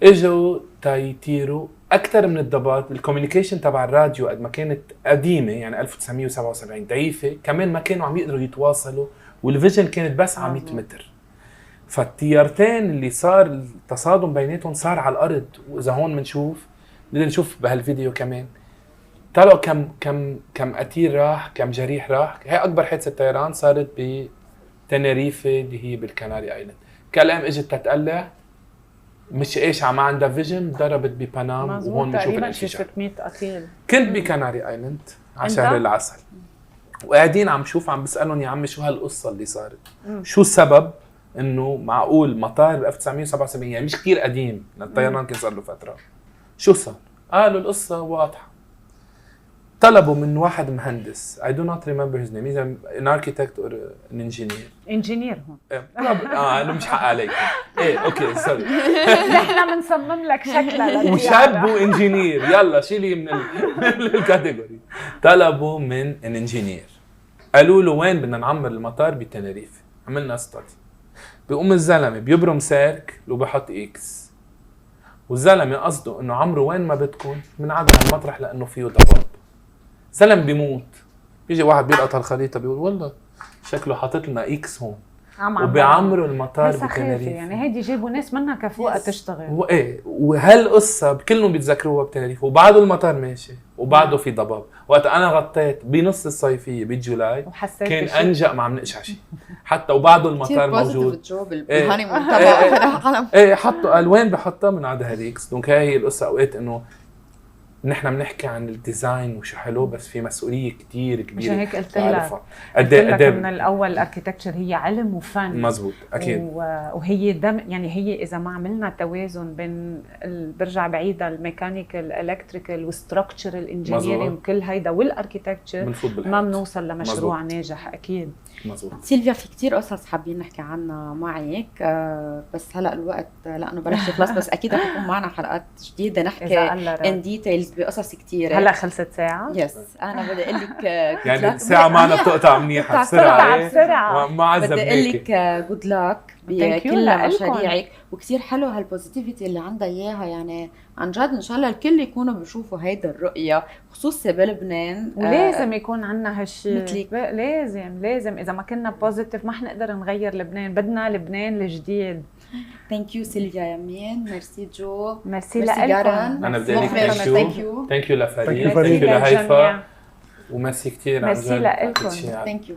اجوا تيطيروا اكثر من الضباب. الكوميونيكيشن تبع الراديو قد ما كانت قديمه يعني 1977 ضعيفه، كمان ما كانوا عم يقدروا يتواصلوا، والفيجن كانت بس على 100 متر. فالطيارتين اللي صار التصادم بيناتهم صار على الارض، واذا هون بنشوف بدنا نشوف بهالفيديو كمان طلعوا كم قتيل راح، كم جريح راح. هي اكبر حادثه طيران صارت بتنريفه اللي هي بالكناري ايلاند. كلام اجت تتقلع مش ايش ما عندها فيجن، ضربت ببنام، وهون بنشوف تقريبا شي الانفجار. 600 قتيل. كنت بكناري ايلاند على شهر العسل، وقاعدين عم بسألهم يا عمي شو هالقصه اللي صارت؟ شو السبب انه معقول مطار ب 1977 يعني مش كثير قديم، الطيران كان صار له فتره، شو صار؟ قالوا القصه واضحه. طلبوا من واحد مهندس I do not remember his name, he's an architect or an engineer. انجينير هون. انا مش حق عليك. ايه اوكي سوري. نحن بنصمم لك شكلها وشاب وانجينير، يلا شيلي من الكاتيجوري. طلبوا من ان انجينير، قالوا له وين بدنا نعمر المطار بتنريفه. عملنا ستادي، بيقوم الزلمه بيبرم سيرك وبحط اكس، والزلمه قصده انه عمرو وين ما بدكم بنعدل هالمطرح لانه فيه ضباب. زلمه بيموت، بيجي واحد بيلقط هالخريطه بيقول والله شكله حاطط لنا اكس هون، وبيعمروا المطار بتنريفه. يعني هيدي جابوا ناس منها كفوقه تشتغل. وايه وهالقصه كلهم بيتذكروها بتنريفه، وبعده المطار ماشي وبعده في ضباب. وقت انا غطيت بنص الصيفيه بجولاي كان انجأ ما عم نقشع شيء حتى، وبعده المطار موجود. ايه حطوا قال وين بحطها من عند هاليكس. دونك هي القصه اوقات انه نحن بنحكي عن الديزاين وشو حلو، بس في مسؤوليه كتير كبيره. عشان هيك قلت لك من الاول الاركيتكتشر هي علم وفن. مزبوط اكيد. وهي يعني هي اذا ما عملنا توازن بين برجع بعيده الميكانيكال الكتريكال والستراكشرال انجينيرينج وكل هيدا والاركيتكتشر، ما بنوصل لمشروع ناجح اكيد. مزبوط. سيلفيا في كتير قصص حابين نحكي عنها معك، بس هلا الوقت لانه بلش يخلص، بس اكيد رح يكون معنا حلقات جديده نحكي ان ديتيلز بقصص كتيره. هلا خلصت ساعه. يس انا بدي اقول لك يعني الساعه معنا بتقطع منيحه بسرعه. ما عذبناك. بدي اقول لك جود لاك بكل مشاريعك، وكتير حلو هالبوزيتيفيتي اللي عندها اياها. يعني عن جد ان شاء الله الكل يكونوا بيشوفوا هيدا الرؤيه، خصوصا بلبنان. ولازم يكون عندنا هالشيء مثلك. لازم اذا ما كنا بوزيتيف ما حنقدر نغير لبنان. بدنا لبنان الجديد. ثانك يو سيلفيا يمين، ميرسي جو، ميرسي لكم. انا بدي اقول لك ثانك يو لفريق، ثانك يو لهيفا، وميرسي كثير عن جد. ميرسي لكم. ثانك يو.